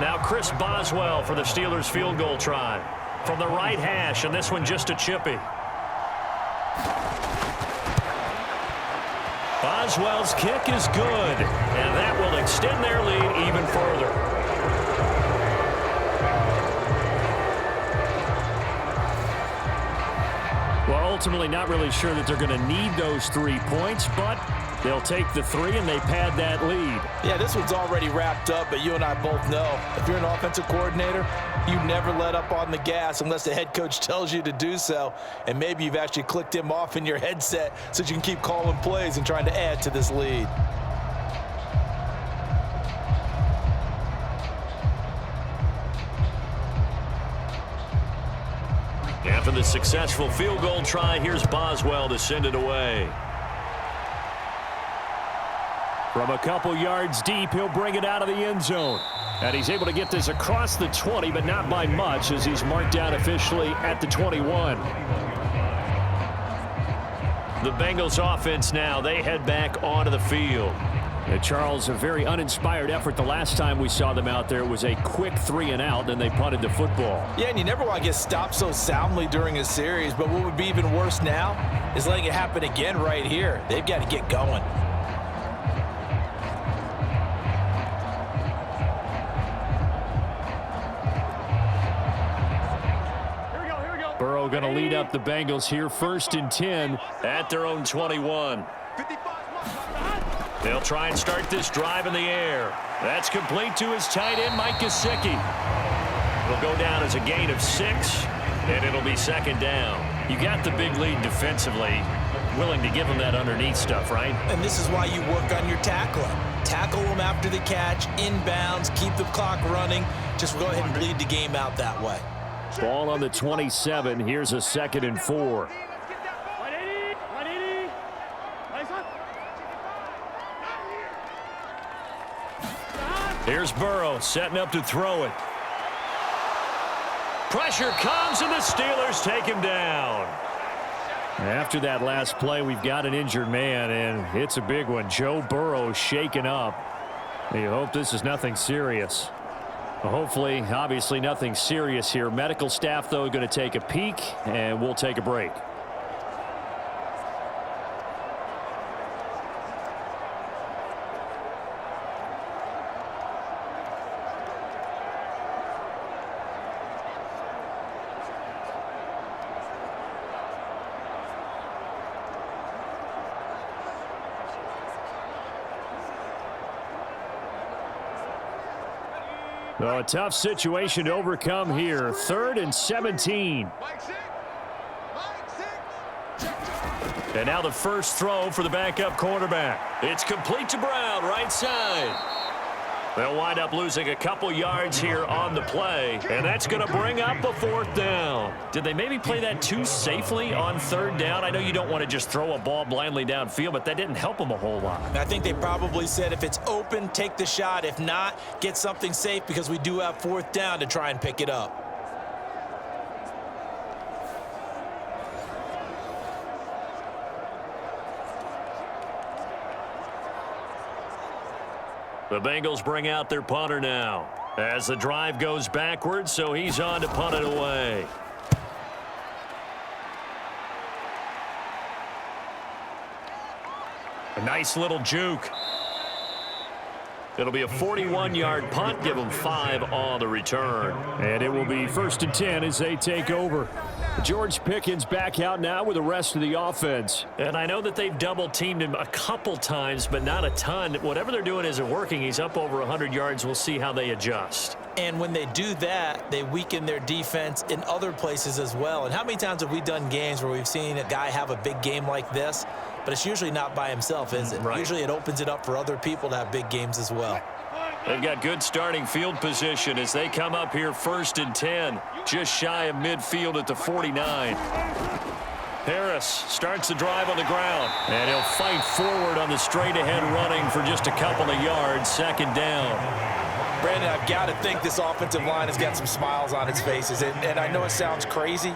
Speaker 2: Now Chris Boswell for the Steelers field goal try. From the right hash, and this one just a chippy. Boswell's kick is good, and that will extend their lead even further. Well, ultimately not really sure that they're going to need those 3 points, but they'll take the 3 and they pad that lead.
Speaker 3: Yeah, this one's already wrapped up, but you and I both know if you're an offensive coordinator, you never let up on the gas unless the head coach tells you to do so. And maybe you've actually clicked him off in your headset so you can keep calling plays and trying to add to this lead.
Speaker 2: After the successful field goal try, here's Boswell to send it away. From a couple yards deep, he'll bring it out of the end zone. And he's able to get this across the 20, but not by much as he's marked down officially at the 21. The Bengals offense now, they head back onto the field. Charles, a very uninspired effort the last time we saw them out there. It was a quick 3 and out, then they punted the football.
Speaker 3: Yeah, and you never want to get stopped so soundly during a series, but what would be even worse now is letting it happen again right here. They've got to get going.
Speaker 2: Burrow going to lead up the Bengals here, 1st and 10 at their own 21. They'll try and start this drive in the air. That's complete to his tight end, Mike Gesicki. It'll go down as a gain of 6, and it'll be 2nd down. You got the big lead defensively, willing to give them that underneath stuff, right?
Speaker 3: And this is why you work on your tackling. Tackle them after the catch, inbounds, keep the clock running. Just go ahead and bleed the game out that way.
Speaker 2: Ball on the 27. Here's a 2nd and 4. Here's Burrow setting up to throw it. Pressure comes, and the Steelers take him down. After that last play, we've got an injured man, and it's a big one. Joe Burrow shaken up. You hope this is nothing serious. Well, hopefully, obviously nothing serious here. Medical staff, though, going to take a peek, and we'll take a break. So a tough situation to overcome here. 3rd and 17. And now the first throw for the backup quarterback. It's complete to Brown, right side. They'll wind up losing a couple yards here on the play, and that's going to bring up a 4th down. Did they maybe play that too safely on 3rd down? I know you don't want to just throw a ball blindly downfield, but that didn't help them a whole lot.
Speaker 3: I think they probably said if it's open, take the shot. If not, get something safe because we do have 4th down to try and pick it up.
Speaker 2: The Bengals bring out their punter now as the drive goes backwards, so he's on to punt it away. A nice little juke. It'll be a 41-yard punt, give them 5 on the return. And it will be 1st and 10 as they take over. George Pickens back out now with the rest of the offense. And I know that they've double-teamed him a couple times, but not a ton. Whatever they're doing isn't working. He's up over 100 yards. We'll see how they adjust.
Speaker 3: And when they do that, they weaken their defense in other places as well. And how many times have we done games where we've seen a guy have a big game like this, but it's usually not by himself, is it?
Speaker 2: Right.
Speaker 3: Usually it opens it up for other people to have big games as well.
Speaker 2: They've got good starting field position as they come up here 1st and 10, just shy of midfield at the 49. Harris starts the drive on the ground, and he'll fight forward on the straight-ahead running for just a couple of yards. Second down.
Speaker 3: Brandon, I've got to think this offensive line has got some smiles on its faces. And I know it sounds crazy,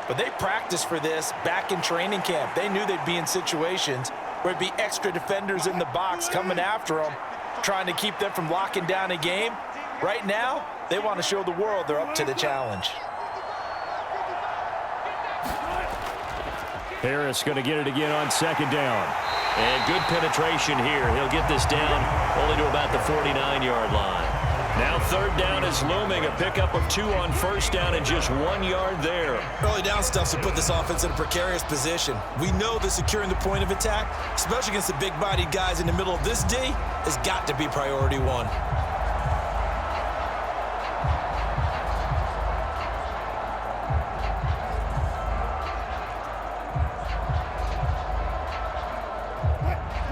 Speaker 3: but they practiced for this back in training camp. They knew they'd be in situations where it'd be extra defenders in the box coming after them, trying to keep them from locking down a game. Right now, they want to show the world they're up to the challenge.
Speaker 2: Harris going to get it again on second down. And good penetration here. He'll get this down only to about the 49-yard line. Now third down is looming. A pickup of 2 on first down and just 1 yard there.
Speaker 3: Early down stuff's to put this offense in a precarious position. We know that securing the point of attack, especially against the big-bodied guys in the middle of this D, has got to be priority one.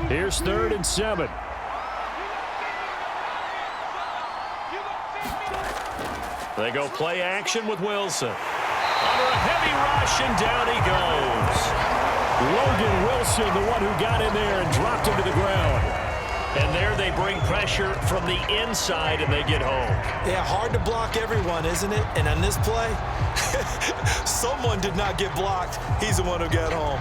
Speaker 2: Here's 3rd and 7. They go play action with Wilson. Under a heavy rush, and down he goes. Logan Wilson, the one who got in there and dropped him to the ground. And there they bring pressure from the inside, and they get home.
Speaker 3: Yeah, hard to block everyone, isn't it? And on this play, someone did not get blocked. He's the one who got home.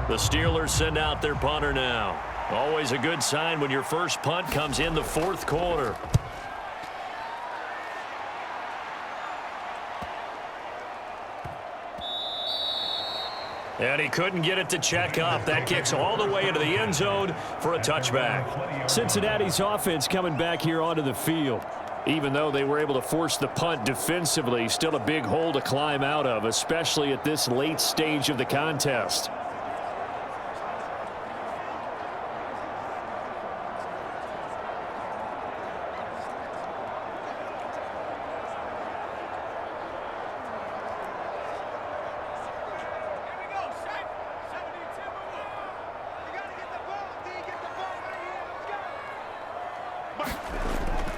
Speaker 2: The Steelers send out their punter now. Always a good sign when your first punt comes in the 4th quarter. And he couldn't get it to check up. That kicks all the way into the end zone for a touchback. Cincinnati's offense coming back here onto the field. Even though they were able to force the punt defensively, still a big hole to climb out of, especially at this late stage of the contest.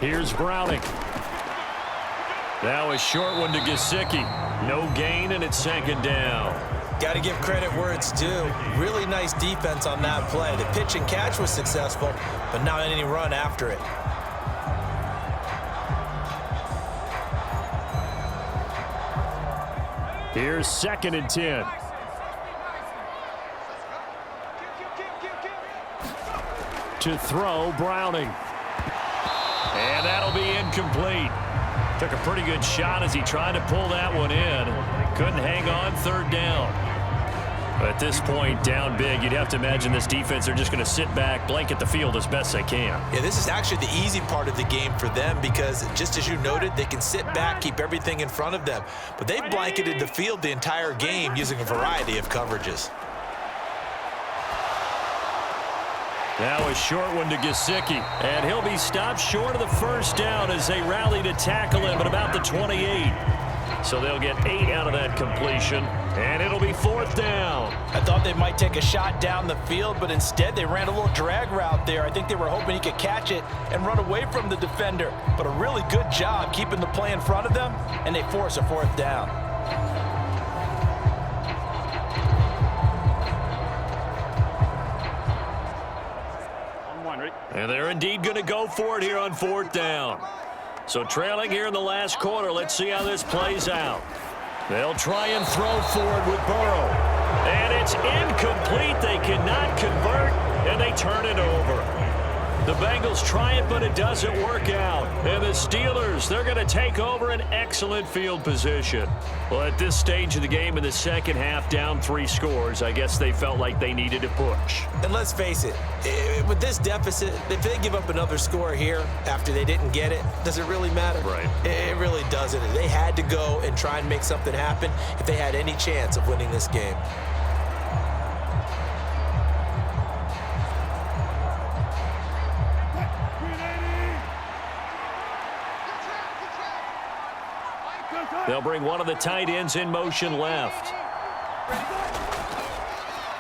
Speaker 2: Here's Browning. Now a short one to Gesicki. No gain, and it's 2nd down.
Speaker 3: Got to give credit where it's due. Really nice defense on that play. The pitch and catch was successful, but not any run after it.
Speaker 2: Here's 2nd and 10. To throw, Browning. And that'll be incomplete. Took a pretty good shot as he tried to pull that one in. Couldn't hang on 3rd down. But at this point, down big, you'd have to imagine this defense are just going to sit back, blanket the field as best they can.
Speaker 3: Yeah, this is actually the easy part of the game for them because, just as you noted, they can sit back, keep everything in front of them. But they blanketed the field the entire game using a variety of coverages.
Speaker 2: Now a short one to Gesicki, and he'll be stopped short of the first down as they rally to tackle him at about the 28. So they'll get 8 out of that completion, and it'll be 4th down.
Speaker 3: I thought they might take a shot down the field, but instead they ran a little drag route there. I think they were hoping he could catch it and run away from the defender. But a really good job keeping the play in front of them, and they force a 4th down.
Speaker 2: And they're indeed going to go for it here on 4th down. So trailing here in the last quarter, let's see how this plays out. They'll try and throw forward with Burrow. And it's incomplete. They cannot convert, and they turn it over. The Bengals try it, but it doesn't work out. And the Steelers, they're going to take over an excellent field position. Well, at this stage of the game in the second half, down 3 scores, I guess they felt like they needed to push.
Speaker 3: And let's face it, with this deficit, if they give up another score here after they didn't get it, does it really matter?
Speaker 2: Right.
Speaker 3: It really doesn't. They had to go and try and make something happen if they had any chance of winning this game.
Speaker 2: They'll bring one of the tight ends in motion left.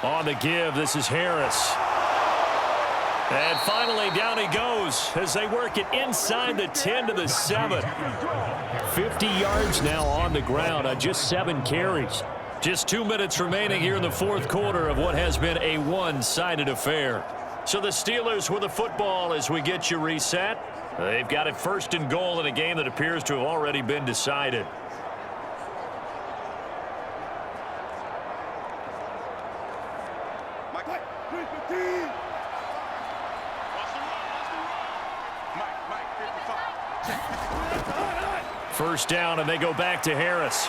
Speaker 2: On the give, this is Harris. And finally, down he goes as they work it inside the 10 to the 7. 50 yards now on the ground on just 7 carries. Just 2 minutes remaining here in the fourth quarter of what has been a one-sided affair. So the Steelers with the football as we get you reset. They've got it 1st and goal in a game that appears to have already been decided. First down, and they go back to Harris.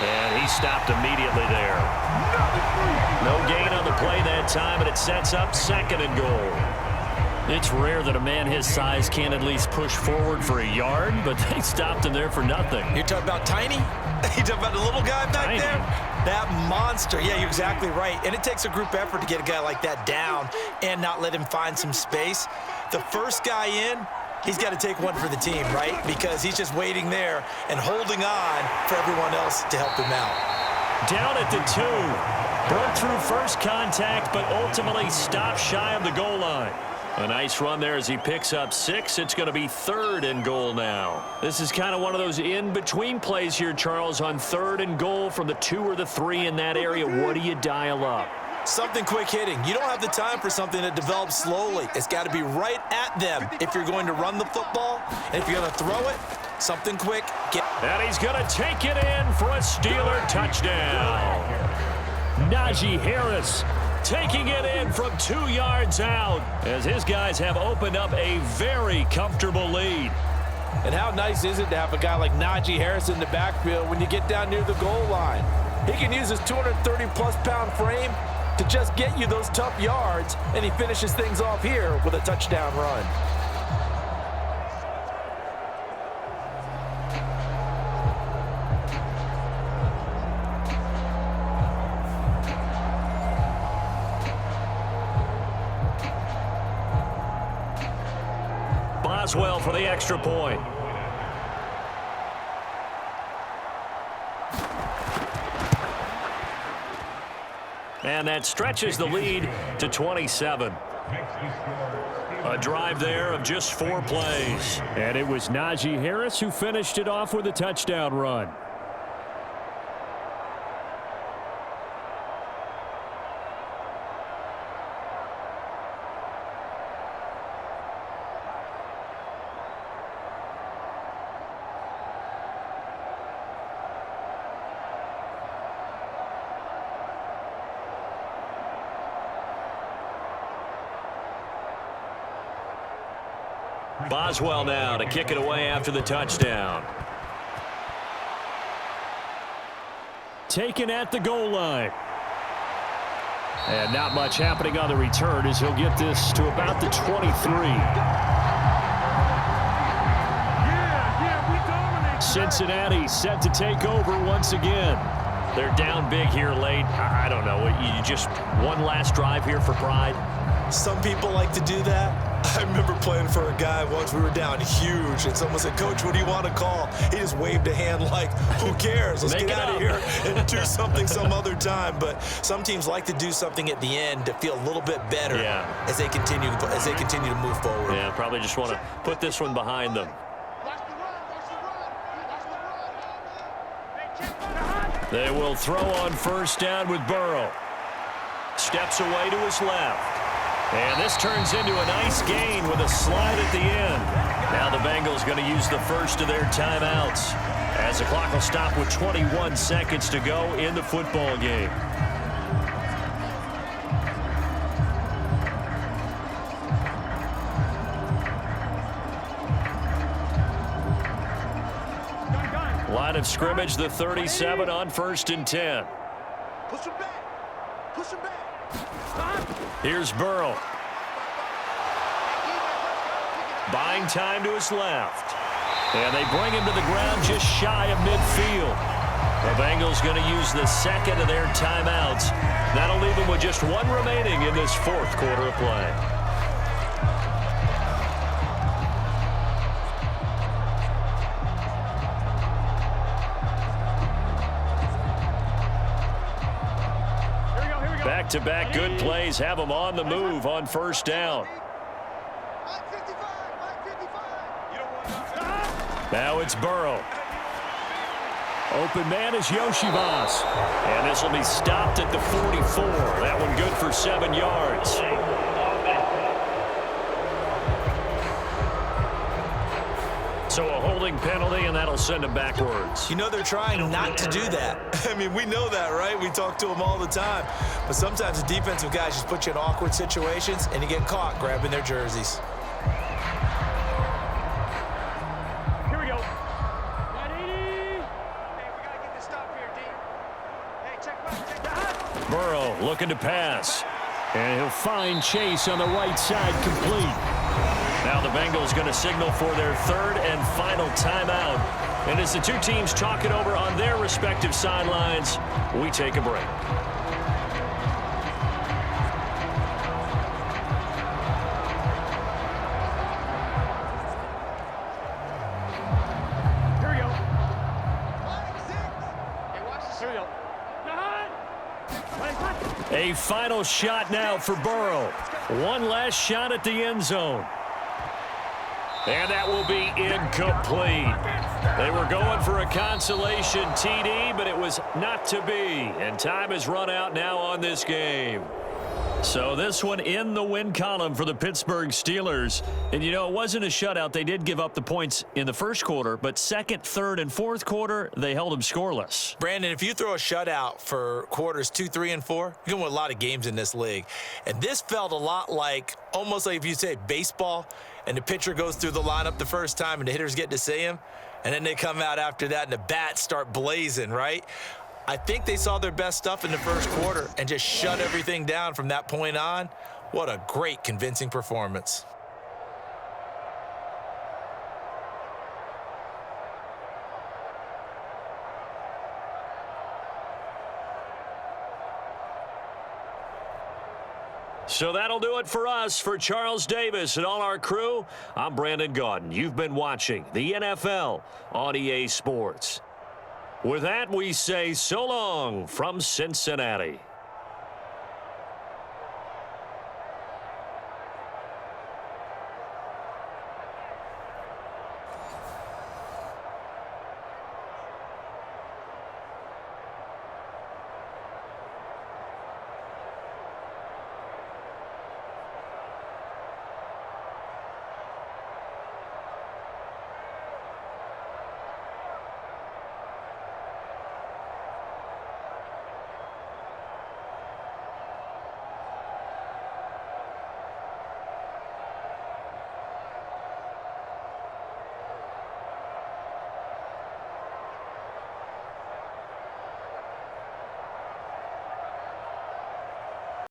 Speaker 2: And he stopped immediately there. No gain on the play that time, and it sets up 2nd and goal. It's rare that a man his size can't at least push forward for a yard, but they stopped him there for nothing.
Speaker 3: You're talking about Tiny? You're talking about the little guy back there? That monster. Yeah, you're exactly right. And it takes a group effort to get a guy like that down and not let him find some space. The first guy in, he's got to take one for the team, right? Because he's just waiting there and holding on for everyone else to help him out.
Speaker 2: Down at the 2. Broke through first contact, but ultimately stopped shy of the goal line. A nice run there as he picks up 6. It's going to be 3rd and goal now. This is kind of one of those in-between plays here, Charles, on 3rd and goal from the 2 or the 3 in that area. What do you dial up?
Speaker 3: Something quick hitting. You don't have the time for something that develops slowly. It's got to be right at them if you're going to run the football. And if you're going to throw it, something quick.
Speaker 2: And he's going to take it in for a Steeler touchdown. Najee Harris taking it in from 2 yards out as his guys have opened up a very comfortable lead.
Speaker 3: And how nice is it to have a guy like Najee Harris in the backfield when you get down near the goal line? He can use his 230-plus pound frame to just get you those tough yards, and he finishes things off here with a touchdown run.
Speaker 2: Boswell for the extra point. And that stretches the lead to 27. A drive there of just 4 plays. And it was Najee Harris who finished it off with a touchdown run. Boswell now to kick it away after the touchdown. Taken at the goal line. And not much happening on the return as he'll get this to about the 23. Cincinnati set to take over once again. They're down big here late. I don't know. You just one last drive here for pride?
Speaker 3: Some people like to do that. I remember playing for a guy once. We were down huge, and someone said, "Coach, what do you want to call?" He just waved a hand like, "Who cares? Let's get out of here and do something some other time." But some teams like to do something at the end to feel a little bit better as they continue to move forward.
Speaker 2: Yeah, probably just want to put this one behind them. They will throw on first down with Burrow. Steps away to his left. And this turns into a nice gain with a slide at the end. Now the Bengals going to use the first of their timeouts as the clock will stop with 21 seconds to go in the football game. Line of scrimmage, the 37 on 1st and 10.
Speaker 6: Push him back. Push him back.
Speaker 2: Here's Burrow. Buying time to his left. And they bring him to the ground just shy of midfield. The Bengals going to use the second of their timeouts. That'll leave them with just 1 remaining in this fourth quarter of play. Back-to-back good plays have them on the move on first down. Now it's Burrow. Open man is Yoshivas. And this will be stopped at the 44. That one good for 7 yards. So a holding penalty, and that'll send him backwards.
Speaker 3: You know they're trying not to do that. I mean, we know that, right? We talk to them all the time. But sometimes the defensive guys just put you in awkward situations, and you get caught grabbing their jerseys.
Speaker 7: Here we go.
Speaker 2: Burrow looking to pass. And he'll find Chase on the right side, complete. Now the Bengals going to signal for their third and final timeout. And as the two teams talk it over on their respective sidelines, we take a break.
Speaker 7: Here we go. Here we go.
Speaker 2: A final shot now for Burrow. One last shot at the end zone. And that will be incomplete. They were going for a consolation TD, but it was not to be. And time has run out now on this game. So this one in the win column for the Pittsburgh Steelers. And, you know, it wasn't a shutout. They did give up the points in the first quarter, but second, third, and fourth quarter, they held them scoreless.
Speaker 3: Brandon, if you throw a shutout for quarters 2, 3, and 4, you're going to win a lot of games in this league. And this felt a lot like, almost like if you say baseball, and the pitcher goes through the lineup the first time and the hitters get to see him, and then they come out after that and the bats start blazing, right? I think they saw their best stuff in the first quarter and just shut everything down from that point on. What a great, convincing performance.
Speaker 2: So that'll do it for us. For Charles Davis and all our crew, I'm Brandon Gaudin. You've been watching the NFL on EA Sports. With that, we say so long from Cincinnati.